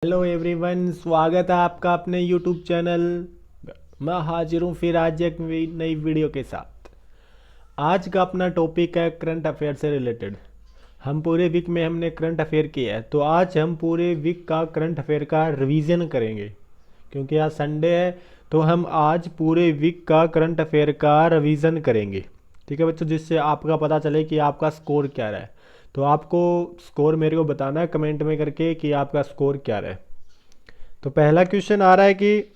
Hello everyone, स्वागत है आपका अपने यूट्यूब चैनल। मैं हाजिर हूँ फिर आज एक नई वीडियो के साथ। आज का अपना टॉपिक है करंट अफेयर से रिलेटेड। हम पूरे वीक में हमने करंट अफेयर किया है, तो आज हम पूरे वीक का करंट अफेयर का रिवीजन करेंगे। क्योंकि आज संडे है, तो हम आज पूरे वीक का करंट अफेयर का रिवीजन करेंगे। ठीक है बच्चों, जिससे आपका पता चले कि आपका स्कोर क्या रहा है। तो आपको स्कोर मेरे को बताना है कमेंट में करके कि आपका स्कोर क्या रहा है। तो पहला क्वेश्चन आ रहा है कि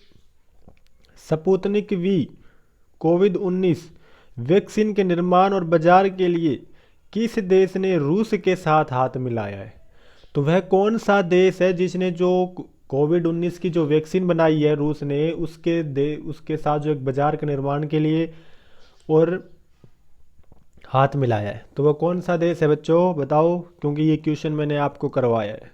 स्पुतनिक वी कोविड 19 वैक्सीन के निर्माण और बाजार के लिए किस देश ने रूस के साथ हाथ मिलाया है। तो वह कौन सा देश है जिसने जो कोविड 19 की जो वैक्सीन बनाई है रूस ने, उसके साथ जो एक बाजार के निर्माण के लिए और हाथ मिलाया है। तो वह कौन सा देश है बच्चों, बताओ, क्योंकि ये क्वेश्चन मैंने आपको करवाया है।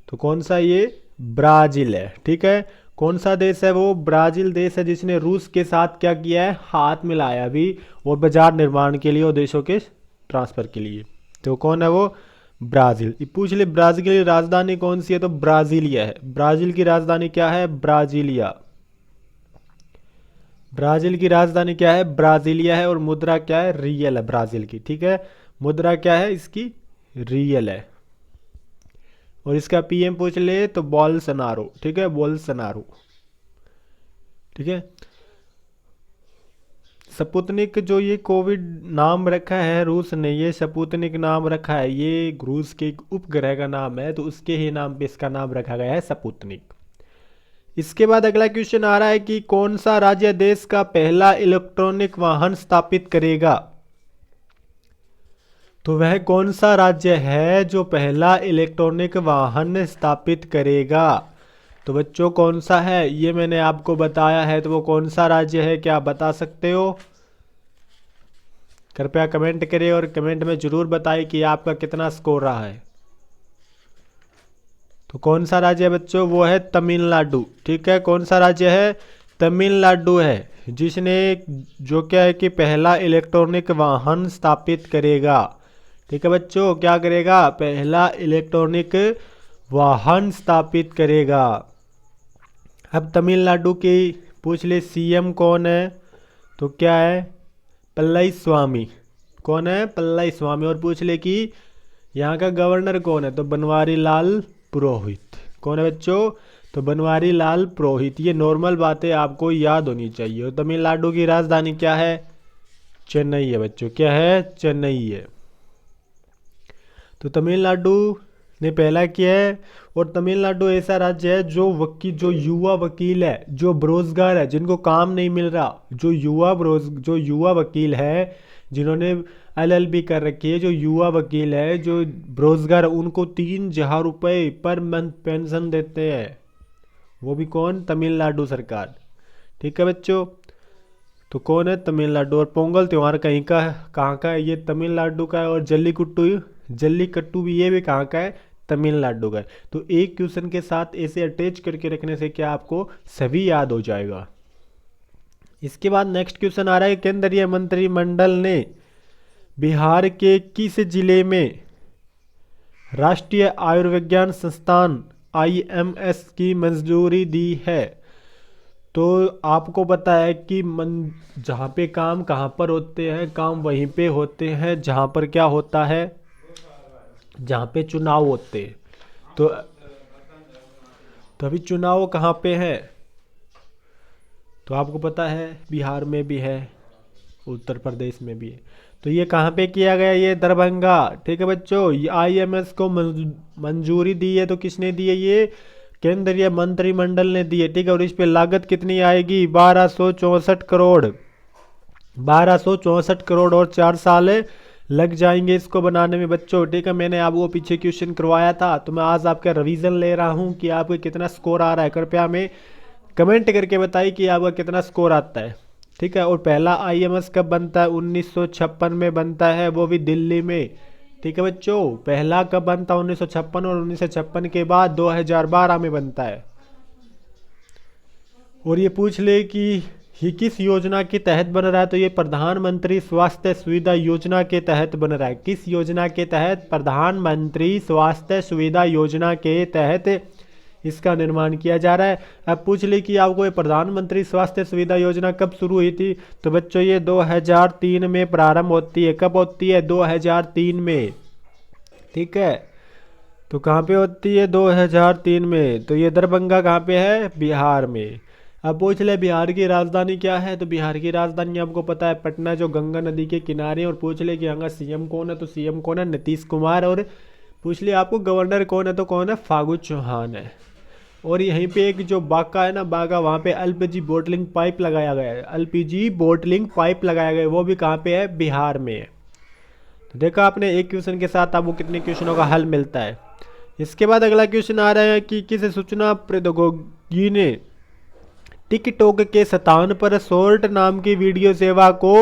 तो कौन सा, ये ब्राज़ील है। ठीक है, कौन सा देश है वो, ब्राज़ील देश है जिसने रूस के साथ क्या किया है, हाथ मिलाया अभी, और बाजार निर्माण के लिए और देशों के ट्रांसफर के लिए। तो कौन है वो, ब्राज़ील। ये पूछ ले ब्राज़ील की राजधानी कौन सी है, तो ब्राज़ीलिया है। ब्राज़ील की राजधानी क्या है, ब्राज़ीलिया। ब्राज़ील की राजधानी क्या है, ब्राज़ीलिया है। और मुद्रा क्या है, रियल है ब्राज़ील की। ठीक है, मुद्रा क्या है इसकी, रियल है। और इसका पीएम पूछ ले तो बोल्सोनारो। ठीक है, बोल्सोनारो। ठीक है, स्पुतनिक जो ये कोविड नाम रखा है रूस ने, ये स्पुतनिक नाम रखा है, ये रूस के एक उपग्रह का नाम है, तो उसके ही नाम पे इसका नाम रखा गया है स्पुतनिक। इसके बाद अगला क्वेश्चन आ रहा है कि कौन सा राज्य देश का पहला इलेक्ट्रॉनिक वाहन स्थापित करेगा। तो वह कौन सा राज्य है जो पहला इलेक्ट्रॉनिक वाहन स्थापित करेगा। तो बच्चों कौन सा है, ये मैंने आपको बताया है, तो वो कौन सा राज्य है, क्या आप बता सकते हो। कृपया कमेंट करें और कमेंट में जरूर बताएं कि आपका कितना स्कोर रहा है। तो कौन सा राज्य है बच्चों, वो है तमिलनाडु। ठीक है, कौन सा राज्य है, तमिलनाडु है, जिसने जो क्या है कि पहला इलेक्ट्रॉनिक वाहन स्थापित करेगा। ठीक है बच्चों, क्या करेगा, पहला इलेक्ट्रॉनिक वाहन स्थापित करेगा। अब तमिलनाडु की पूछ ले सीएम कौन है, तो क्या है, पल्लई स्वामी। कौन है, पल्लई स्वामी। और पूछ ले कि यहाँ का गवर्नर कौन है, तो बनवारी लाल पुरोहित। कौन है बच्चों, तो बनवारी लाल पुरोहित। ये नॉर्मल बातें आपको याद होनी चाहिए। और तमिलनाडु की राजधानी क्या है, चेन्नई है बच्चों। क्या है, चेन्नई है। तो तमिलनाडु ने पहला किया है। और तमिलनाडु ऐसा राज्य है जो युवा वकील है, जो बेरोजगार है, जिनको काम नहीं मिल रहा, जो युवा वकील है, जिन्होंने एलएलबी कर रखी है, जो युवा वकील है, जो बेरोजगार है, उनको 3,000 रुपये पर मंथ पेंशन देते हैं। वो भी कौन, तमिलनाडु सरकार। ठीक है बच्चों, तो कौन है, तमिलनाडु। और पोंगल त्यौहार कहीं का, कहाँ का है, ये तमिलनाडु का है। और जल्लीकट्टू भी, ये भी कहाँ का है, तमिलनाडु का है। तो एक क्वेश्चन के साथ ऐसे अटैच करके रखने से क्या आपको सभी याद हो जाएगा। इसके बाद नेक्स्ट क्वेश्चन आ रहा है, केंद्रीय मंत्रिमंडल ने बिहार के किस जिले में राष्ट्रीय आयुर्विज्ञान संस्थान आईएमएस की मंजूरी दी है। तो आपको पता है कि जहाँ पे काम कहाँ पर होते हैं, काम वहीं पे होते हैं जहाँ पर क्या होता है, जहाँ पे चुनाव होते हैं। तो अभी चुनाव कहाँ पे है, तो आपको पता है बिहार में भी है, उत्तर प्रदेश में भी है। तो ये कहाँ पे किया गया, ये दरभंगा। ठीक है बच्चों, ये आईएमएस को मंजूरी दी है, तो किसने दी है, ये केंद्रीय मंत्रिमंडल ने दी है। ठीक है, और इस पे लागत कितनी आएगी, 1264 करोड़। 1264 करोड़ और 4 साल लग जाएंगे इसको बनाने में बच्चों। ठीक है, मैंने आपको पीछे क्वेश्चन करवाया था, तो मैं आज आपका रिवीजन ले रहा हूँ कि आपका कितना स्कोर आ रहा है। कृपया में कमेंट करके बताइए कि आपका कितना स्कोर आता है। ठीक है, और पहला आईएमएस कब बनता है, 1956 में बनता है, वो भी दिल्ली में। ठीक है बच्चों, पहला कब बनता है, 1956, और 1956 के बाद 2012 में बनता है। और ये पूछ ले कि ये किस योजना के तहत बन रहा है, तो ये प्रधानमंत्री स्वास्थ्य सुविधा योजना के तहत बन रहा है। किस योजना के तहत, प्रधानमंत्री स्वास्थ्य सुविधा योजना के तहत इसका निर्माण किया जा रहा है। अब पूछ ली कि आपको ये प्रधानमंत्री स्वास्थ्य सुविधा योजना कब शुरू हुई थी, तो बच्चों ये 2003 में प्रारंभ होती है। कब होती है? 2003 में। ठीक है, तो कहाँ पे होती है? 2003 में। तो ये दरभंगा कहाँ पे है? बिहार में। अब पूछ ले बिहार की राजधानी क्या है, तो बिहार की राजधानी आपको पता है पटना, जो गंगा नदी के किनारे। और पूछ ले कि यहाँ का सीएम कौन है, तो सीएम कौन है? नीतीश कुमार। और पूछ लिया आपको गवर्नर कौन है, तो कौन है? फागू चौहान है। और यहीं पे एक जो बांका है ना, बांका, वहाँ पे एलपीजी बोटलिंग पाइप लगाया गया है। एलपीजी बोटलिंग पाइप लगाया गया है, वो भी कहाँ पे है? बिहार में है। तो देखा आपने, एक क्वेश्चन के साथ आपको कितने क्वेश्चनों का हल मिलता है। इसके बाद अगला क्वेश्चन आ रहा है कि किस सूचना प्रौद्योगिकी ने टिकटॉक के स्थान पर शॉर्ट नाम की वीडियो सेवा को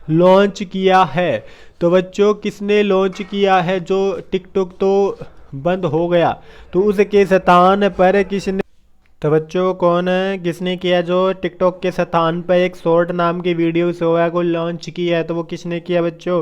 लॉन्च किया है। तो बच्चों किसने लॉन्च किया है? जो टिकटॉक तो बंद हो गया, तो उसके स्थान पर किसने, तो बच्चों कौन है, किसने किया? जो टिकटॉक के स्थान पर एक शॉर्ट नाम की वीडियो सेवा को लॉन्च किया है, तो वो किसने किया बच्चों?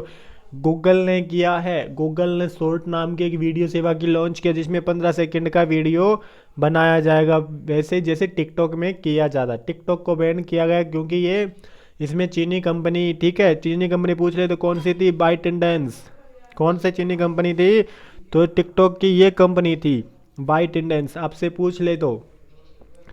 गूगल ने किया है। गूगल ने शॉर्ट नाम की एक वीडियो सेवा की लॉन्च किया, जिसमें 15 सेकंड का वीडियो बनाया जाएगा, वैसे जैसे टिकटॉक में किया जाता। टिकटॉक को बैन किया गया क्योंकि ये इसमें चीनी कंपनी, ठीक है, चीनी कंपनी पूछ ले तो कौन सी थी? बाइटेंडेंस। कौन सी चीनी कंपनी थी? तो टिकटॉक की ये कंपनी थी बाइटेंडेंस, आपसे पूछ ले तो,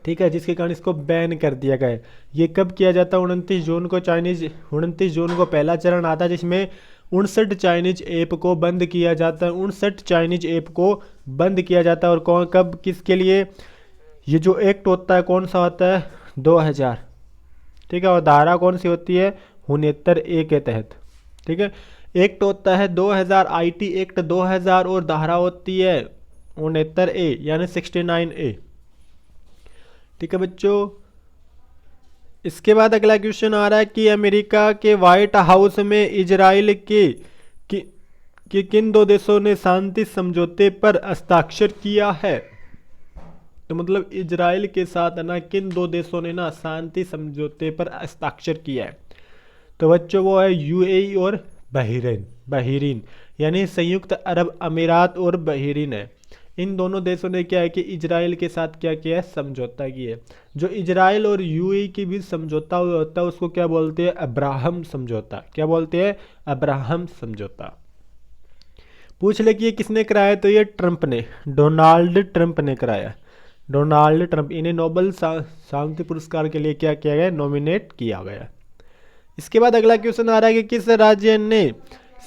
ठीक है, जिसके कारण इसको बैन कर दिया गया है। ये कब किया जाता है? 29 जून को। 29 जून को पहला चरण आता है, जिसमें 59 चाइनीज ऐप को बंद किया जाता है। 59 चाइनीज ऐप को बंद किया जाता है। और कौन, कब, किसके लिए? ये जो एक्ट होता है कौन सा होता है? 2000, ठीक है। और धारा कौन सी होती है? 69A के तहत, ठीक है। एक्ट होता है 2000, आईटी एक्ट 2000, और धारा होती है 69A यानी 69A, ठीक है बच्चों। इसके बाद अगला क्वेश्चन आ रहा है कि अमेरिका के व्हाइट हाउस में इजराइल के किन दो देशों ने शांति समझौते पर हस्ताक्षर किया है? तो मतलब इजराइल के साथ ना किन दो देशों ने ना शांति समझौते पर हस्ताक्षर किया है? तो बच्चों वो है यूएई और बहरीन, यानी संयुक्त अरब अमीरात और बहरीन है। इन दोनों देशों ने क्या है कि इजराइल के साथ क्या किया है? समझौता किया है। जो इजराइल और यूएई के बीच समझौता होता है उसको क्या बोलते हैं? अब्राहम समझौता। क्या बोलते हैं? अब्राहम समझौता। पूछ ले कि ये किसने कराया, तो ये ट्रंप ने, डोनाल्ड ट्रंप ने कराया। डोनाल्ड ट्रंप, इन्हें नोबेल शांति पुरस्कार के लिए क्या किया गया? नॉमिनेट किया गया। इसके बाद अगला क्वेश्चन आ रहा है कि किस राज्य ने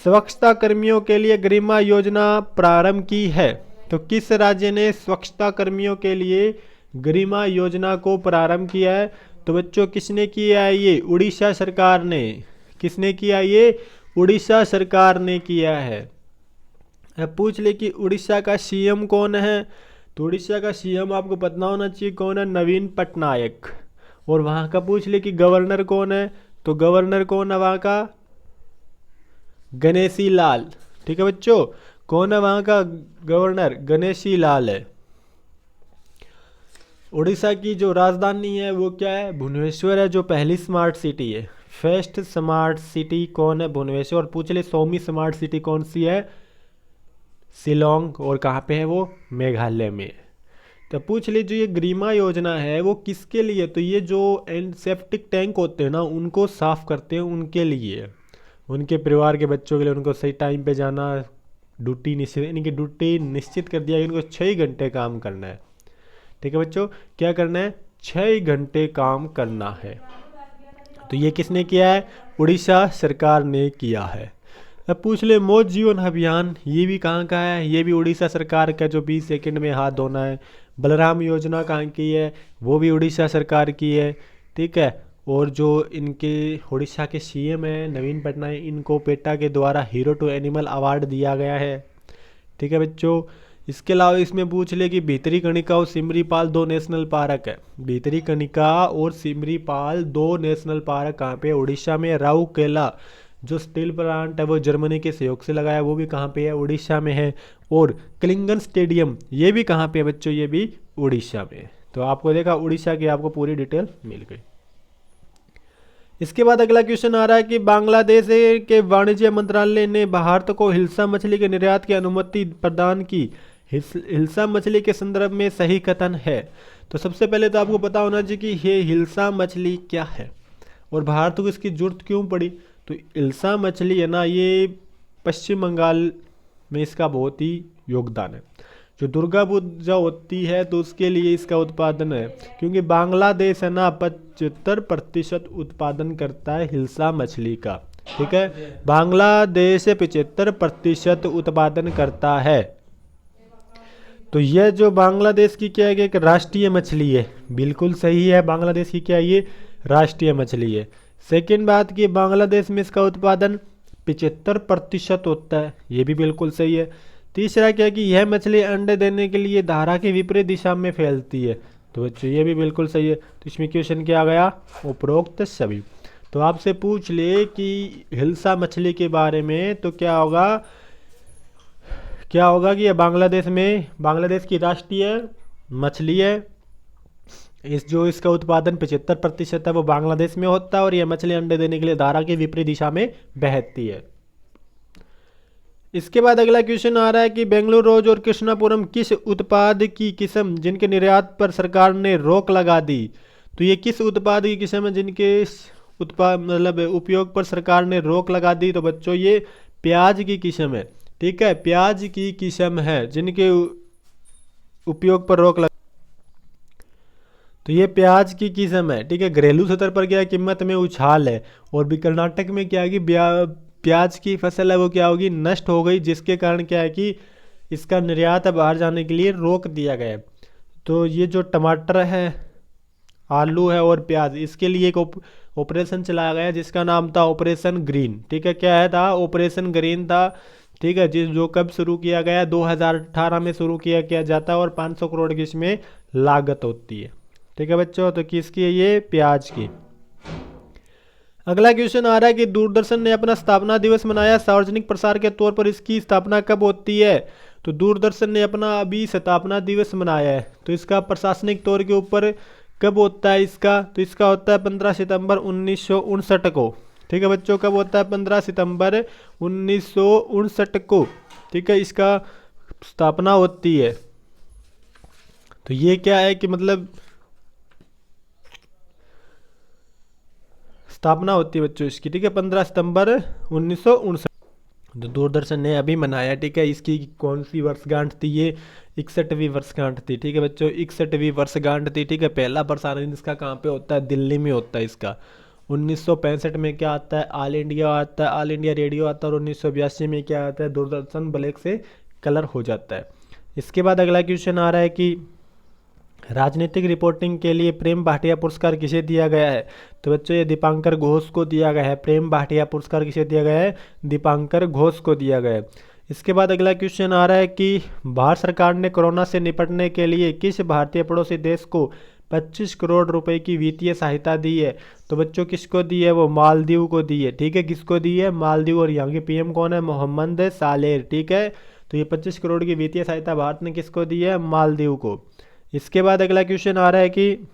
स्वच्छता कर्मियों के लिए गरिमा योजना प्रारंभ की है? तो किस राज्य ने स्वच्छता कर्मियों के लिए गरिमा योजना को प्रारंभ किया है? तो बच्चों किसने किया है? ये उड़ीसा सरकार ने। किसने किया? ये उड़ीसा सरकार ने किया है। अब पूछ ले कि उड़ीसा का सीएम कौन है? तो उड़ीसा का सीएम आपको पता होना चाहिए कौन है? नवीन पटनायक। और वहाँ का पूछ ले कि गवर्नर कौन है? तो गवर्नर कौन है वहाँ का? गणेशी लाल, ठीक है बच्चों। कौन है वहाँ का गवर्नर? गणेशी लाल है। उड़ीसा की जो राजधानी है वो क्या है? भुवनेश्वर है, जो पहली स्मार्ट सिटी है। फर्स्ट स्मार्ट सिटी कौन है? भुवनेश्वर। और पूछ ले 100वीं स्मार्ट सिटी कौन सी है? शिलोंग। और कहाँ पे है वो? मेघालय में। तो पूछ ली जो ये गरिमा योजना है वो किसके लिए? तो ये जो सेप्टिक टैंक होते हैं ना उनको साफ करते हैं, उनके लिए, उनके परिवार के बच्चों के लिए। उनको सही टाइम पे जाना, ड्यूटी निश्चित, इनकी ड्यूटी निश्चित कर दिया कि इनको 6 घंटे काम करना है, ठीक है बच्चों। क्या करना है? 6 घंटे काम करना है। तो ये किसने किया है? उड़ीसा सरकार ने किया है। अब पूछ ले मौज जीवन अभियान, ये भी कहाँ का है? ये भी उड़ीसा सरकार का, जो 20 सेकंड में हाथ धोना है। बलराम योजना कहाँ की है? वो भी उड़ीसा सरकार की है, ठीक है। और जो इनके उड़ीसा के सीएम है नवीन पटनायक, इनको पेटा के द्वारा हीरो टू एनिमल अवार्ड दिया गया है, ठीक है बच्चों। इसके अलावा इसमें पूछ ले कि भीतरी कनिका और सिमरीपाल 2 नेशनल पार्क है। भीतरी कनिका और सिमरीपाल 2 नेशनल पार्क कहाँ पे? उड़ीसा में। राउरकेला जो स्टील प्लांट है वो जर्मनी के सहयोग से लगाया, वो भी कहाँ पे है? उड़ीसा में है। और कलिंगन स्टेडियम ये भी कहाँ पे है बच्चों? ये भी उड़ीसा में। तो आपको देखा उड़ीसा की आपको पूरी डिटेल मिल गई। इसके बाद अगला क्वेश्चन आ रहा है कि बांग्लादेश के वाणिज्य मंत्रालय ने भारत को हिल्सा मछली के निर्यात की अनुमति प्रदान की। हिल्सा मछली के संदर्भ में सही कथन है। तो सबसे पहले तो आपको पता होना चाहिए कि ये हिल्सा मछली क्या है और भारत को इसकी जरूरत क्यों पड़ी। तो हिल्सा मछली है ना, ये पश्चिम बंगाल में इसका बहुत ही योगदान है। जो दुर्गा पूजा होती है तो उसके लिए इसका उत्पादन है, क्योंकि बांग्लादेश है ना 75% उत्पादन करता है हिल्सा मछली का। ठीक है, बांग्लादेश 75% उत्पादन करता है। तो यह जो बांग्लादेश की क्या है कि एक राष्ट्रीय मछली है, बिल्कुल सही है। बांग्लादेश की क्या है, ये राष्ट्रीय मछली है। सेकंड बात कि बांग्लादेश में इसका उत्पादन 75% होता है, ये भी बिल्कुल सही है। तीसरा क्या है कि यह मछली अंडे देने के लिए धारा के विपरीत दिशा में फैलती है, तो बच्चों ये भी बिल्कुल सही है। तो इसमें क्वेश्चन क्या आ गया, उपरोक्त सभी। तो आपसे पूछ ले कि हिल्सा मछली के बारे में, तो क्या होगा कि ये बांग्लादेश की राष्ट्रीय मछली है। जो इसका उत्पादन 75% है वो बांग्लादेश में होता है और यह मछली अंडे देने के लिए धारा के विपरीत दिशा में बहती है। इसके बाद अगला क्वेश्चन आ रहा है कि बेंगलुरु रोज और कृष्णापुरम किस उत्पाद की किस्म जिनके निर्यात पर सरकार ने रोक लगा दी। तो ये किस उत्पाद की किस्म है जिनके उत्पाद मतलब उपयोग पर सरकार ने रोक लगा दी। तो बच्चों ये प्याज की किस्म है। ठीक है, प्याज की किस्म है जिनके उपयोग पर रोक लगा, तो ये प्याज की किस्म है। ठीक है, घरेलू स्तर पर क्या कीमत में उछाल है और भी कर्नाटक में क्या है कि प्याज की फसल है वो क्या होगी, नष्ट हो गई, जिसके कारण क्या है कि इसका निर्यात बाहर जाने के लिए रोक दिया गया। तो ये जो टमाटर है, आलू है और प्याज, इसके लिए एक ऑपरेशन चलाया गया जिसका नाम था ऑपरेशन ग्रीन। ठीक है, क्या है था, ऑपरेशन ग्रीन था। ठीक है, जो कब शुरू किया गया, 2018 में शुरू किया जाता है और 500 करोड़ की इसमें लागत होती है। ठीक है बच्चों, तो किसकी है ये, प्याज की। अगला क्वेश्चन आ रहा है कि दूरदर्शन ने अपना स्थापना दिवस मनाया, सार्वजनिक प्रसार के तौर पर इसकी स्थापना कब होती है। तो दूरदर्शन ने अपना अभी स्थापना दिवस मनाया है, तो इसका प्रशासनिक तौर के ऊपर कब होता है इसका, तो इसका होता है 15 सितंबर 1959 को। ठीक है बच्चों, कब होता है, 15 सितंबर 1959 को। ठीक है, इसका स्थापना होती है। तो ये क्या है कि मतलब स्थापना होती है बच्चों इसकी। ठीक है, 15 सितंबर 1959। तो दूरदर्शन ने अभी मनाया। ठीक है, इसकी कौन सी वर्षगांठ थी, ये 61वीं वर्षगांठ थी। ठीक है बच्चों, 61वीं वर्षगांठ थी। ठीक है, पहला प्रसारण इसका कहाँ पे होता है, दिल्ली में होता है इसका। 1965 में क्या आता है, ऑल इंडिया आता है, ऑल इंडिया रेडियो आता है। और 1982 में क्या आता है, दूरदर्शन ब्लैक से कलर हो जाता है। इसके बाद अगला क्वेश्चन आ रहा है कि राजनीतिक रिपोर्टिंग के लिए प्रेम भाटिया पुरस्कार किसे दिया गया है। तो बच्चों ये दीपांकर घोष को दिया गया है। प्रेम भाटिया पुरस्कार किसे दिया गया है, दीपांकर घोष को दिया गया है। इसके बाद अगला क्वेश्चन आ रहा है कि भारत सरकार ने कोरोना से निपटने के लिए किस भारतीय पड़ोसी देश को 25 करोड़ रुपए की वित्तीय सहायता दी है। तो बच्चों किसको दी है, वो मालदीव को दी है। ठीक है, किसको दी है, मालदीव। और यहाँ के पीएम कौन है, मोहम्मद सालेह। ठीक है, तो ये 25 करोड़ की वित्तीय सहायता भारत ने किसको दी है, मालदीव को। इसके बाद अगला क्वेश्चन आ रहा है कि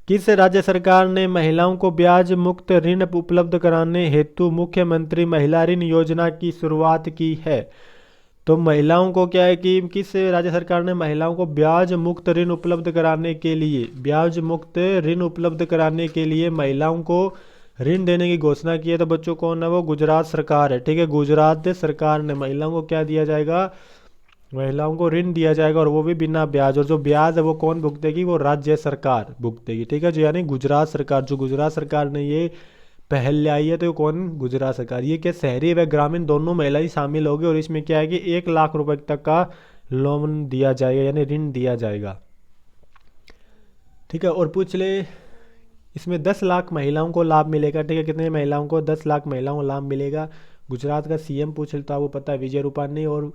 किस राज्य सरकार ने महिलाओं को ब्याज मुक्त ऋण उपलब्ध कराने हेतु मुख्यमंत्री महिला ऋण योजना की शुरुआत की है। तो महिलाओं को क्या है कि किस राज्य सरकार ने महिलाओं को ब्याज मुक्त ऋण उपलब्ध कराने के लिए महिलाओं को ऋण देने की घोषणा की है। तो बच्चों कौन है, वो गुजरात सरकार है। ठीक है, गुजरात सरकार ने महिलाओं को क्या दिया जाएगा, महिलाओं को ऋण दिया जाएगा और वो भी बिना ब्याज। और जो ब्याज है वो कौन भुगतेगी, वो राज्य सरकार भुगतेगी। ठीक है, जो यानी गुजरात सरकार, जो गुजरात सरकार ने ये पहल लाई है, तो कौन, गुजरात सरकार। ये क्या शहरी व ग्रामीण दोनों महिलाएं शामिल होगी और इसमें क्या है कि 1 लाख रुपए तक का लोन दिया जाएगा, यानी ऋण दिया जाएगा। ठीक है, और पूछ ले इसमें 10 लाख महिलाओं को लाभ मिलेगा। ठीक है, कितने महिलाओं को, 10 लाख महिलाओं को लाभ मिलेगा। गुजरात का सीएम पूछ लेता है, वो पता है विजय रूपानी। और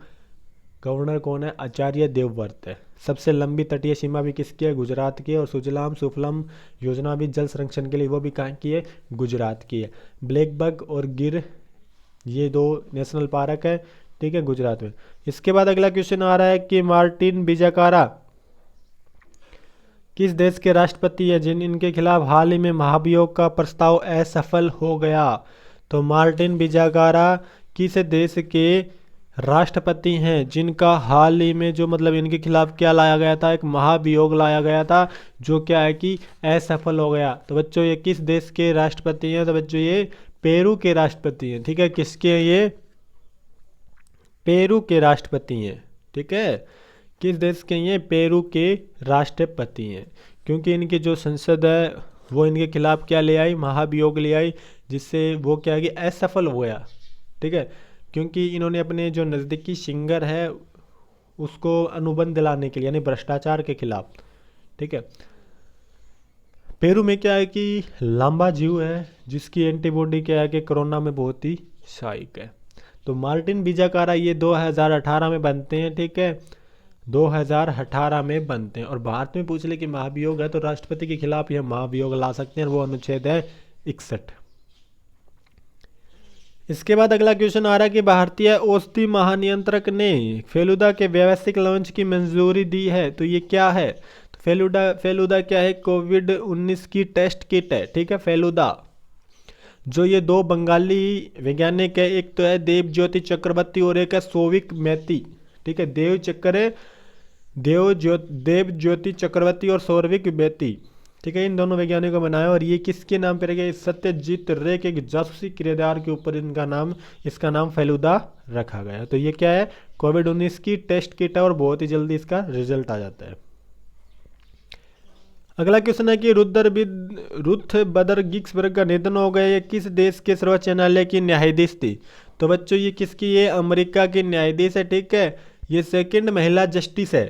गवर्नर कौन है, आचार्य देवव्रत है। सबसे लंबी तटीय सीमा भी किसकी है, गुजरात की है। और सुजलाम सुफलम योजना भी जल संरक्षण के लिए, वो भी कहाँ की है, गुजरात की है। ब्लैक बक और गिर, ये 2 नेशनल पार्क है। ठीक है, गुजरात में। इसके बाद अगला क्वेश्चन आ रहा है कि मार्टिन बिजाकारा किस देश के राष्ट्रपति है जिन इनके खिलाफ हाल ही में महाभियोग का प्रस्ताव असफल हो गया। तो मार्टिन बिजाकारा किस देश के राष्ट्रपति हैं जिनका हाल ही में जो मतलब इनके खिलाफ क्या लाया गया था, एक महाभियोग लाया गया था जो क्या है कि असफल हो गया। तो बच्चों ये किस देश के राष्ट्रपति हैं? तो बच्चों ये पेरू के राष्ट्रपति हैं। ठीक है, किसके हैं ये? पेरू के राष्ट्रपति हैं। ठीक है, किस देश के ये? पेरू के राष्ट्रपति हैं, क्योंकि इनकी जो संसद है वो इनके खिलाफ क्या ले आई? महाभियोग ले आई, जिससे वो क्या है कि असफल हो गया। ठीक है, क्योंकि इन्होंने अपने जो नज़दीकी सिंगर है उसको अनुबंध दिलाने के लिए, यानी भ्रष्टाचार के खिलाफ। ठीक है, पेरू में क्या है कि लंबा जीव है जिसकी एंटीबॉडी क्या है कि कोरोना में बहुत ही सहायक है। तो मार्टिन बिजाकारा ये 2018 में बनते हैं। ठीक है, 2018 में बनते हैं। और भारत में पूछ ले कि महाभियोग है तो राष्ट्रपति के खिलाफ यह महाभियोग ला सकते हैं, वो अनुच्छेद है 61। इसके बाद अगला क्वेश्चन आ रहा है कि भारतीय औषधि महानियंत्रक ने फेलुदा के व्यावसायिक लॉन्च की मंजूरी दी है, तो ये क्या है? तो फेलुदा क्या है? कोविड-19 की टेस्ट किट है। ठीक है, फेलुदा जो ये दो बंगाली वैज्ञानिक है, एक तो है देव ज्योति चक्रवर्ती और एक है सौविक मैती। ठीक है, देव ज्योति चक्रवर्ती और सौरविक मैती। ठीक है, इन दोनों वैज्ञानिकों को बनाया। और ये किसके नाम पे रखे? सत्यजीत रे के जासूसी किरदार के ऊपर इसका नाम फेलुदा रखा गया है। तो ये क्या है? कोविड-19 की टेस्ट किट है और बहुत ही जल्दी इसका रिजल्ट आ जाता है। अगला क्वेश्चन है कि रुथ बदर गिक्सबर्ग का निधन हो गया। ये किस देश के सर्वोच्च न्यायालय की न्यायाधीश थी? तो बच्चों ये किसकी? ये अमेरिका की न्यायाधीश है। ठीक है, ये सेकंड महिला जस्टिस है।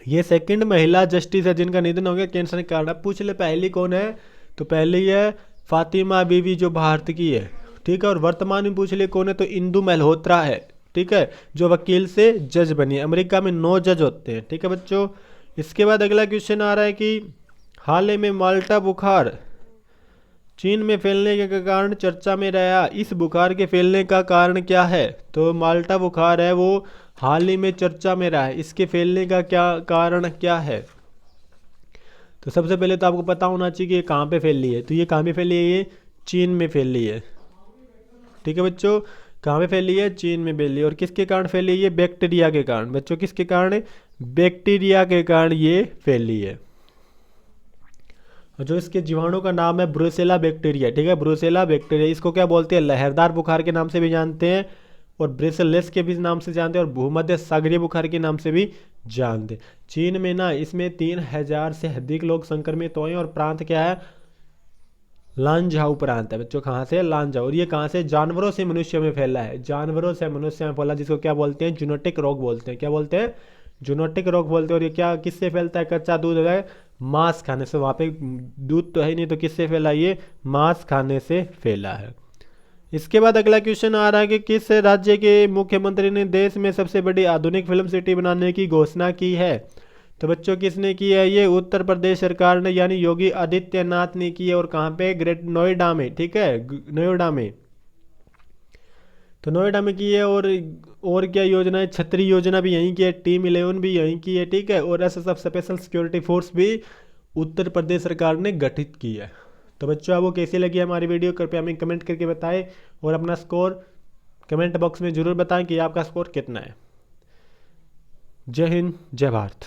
ये सेकंड महिला जस्टिस है जिनका निधन हो गया कैंसर के कारण। अब पूछ ले पहली कौन है? तो पहली है फातिमा बीवी जो भारत की है। ठीक है, और वर्तमान में पूछ ले कौन है? तो इंदु मल्होत्रा है। ठीक है, जो वकील से जज बनी है। अमेरिका में 9 जज होते हैं। ठीक है बच्चों, इसके बाद अगला क्वेश्चन आ रहा है कि हाल ही में माल्टा बुखार चीन में फैलने के कारण चर्चा में रहा। इस बुखार के फैलने का कारण क्या है? तो माल्टा बुखार है वो हाल ही में चर्चा में रहा है। इसके फैलने का क्या कारण क्या है? तो सबसे पहले तो आपको पता होना चाहिए कि ये कहाँ पे फैली है। तो ये कहाँ पे फैली है? ये चीन में फैली है। ठीक है बच्चों, कहाँ पे फैली है? चीन में फैली है। और किसके कारण फैली है? ये बैक्टीरिया के कारण। बच्चों किसके कारण? बैक्टीरिया के कारण ये फैली है। और जो इसके जीवाणु का नाम है ब्रुसेला बैक्टीरिया। ठीक है, ब्रुसेला बैक्टीरिया। इसको क्या बोलते हैं? लहरदार बुखार के नाम से भी जानते हैं और ब्रेसलेस के भी नाम से जानते हैं और भूमध्य सागरीय बुखार के नाम से भी जानते हैं। चीन में ना इसमें 3000 से अधिक लोग संक्रमित हुए हैं। और प्रांत क्या है? लांझाऊ प्रांत है बच्चों। कहाँ से? लांझाऊ। और ये कहाँ से? जानवरों से मनुष्य में फैला है। जानवरों से मनुष्य में फैला, जिसको क्या बोलते हैं? जूनोटिक रोग बोलते हैं। क्या बोलते हैं? जूनोटिक रोग बोलते हैं। और ये क्या किससे फैलता है? कच्चा दूध है मांस खाने से। वहाँ पे दूध तो है नहीं, तो किससे फैला? ये मांस खाने से फैला है। इसके बाद अगला क्वेश्चन आ रहा है कि किस राज्य के मुख्यमंत्री ने देश में सबसे बड़ी आधुनिक फिल्म सिटी बनाने की घोषणा की है? तो बच्चों किसने की है? ये उत्तर प्रदेश सरकार ने, यानी योगी आदित्यनाथ ने की है। और कहाँ पे? ग्रेट नोएडा में। ठीक है, नोएडा में। तो नोएडा में की है। और क्या योजना है? छतरी योजना भी यहीं की है। टीम 11 भी यहीं की है। ठीक है, और एसएसएफ स्पेशल सिक्योरिटी फोर्स भी उत्तर प्रदेश सरकार ने गठित की है। तो बच्चों आपको कैसी लगी हमारी वीडियो? कृपया हमें कमेंट करके बताएं और अपना स्कोर कमेंट बॉक्स में ज़रूर बताएं कि आपका स्कोर कितना है। जय हिंद, जय भारत।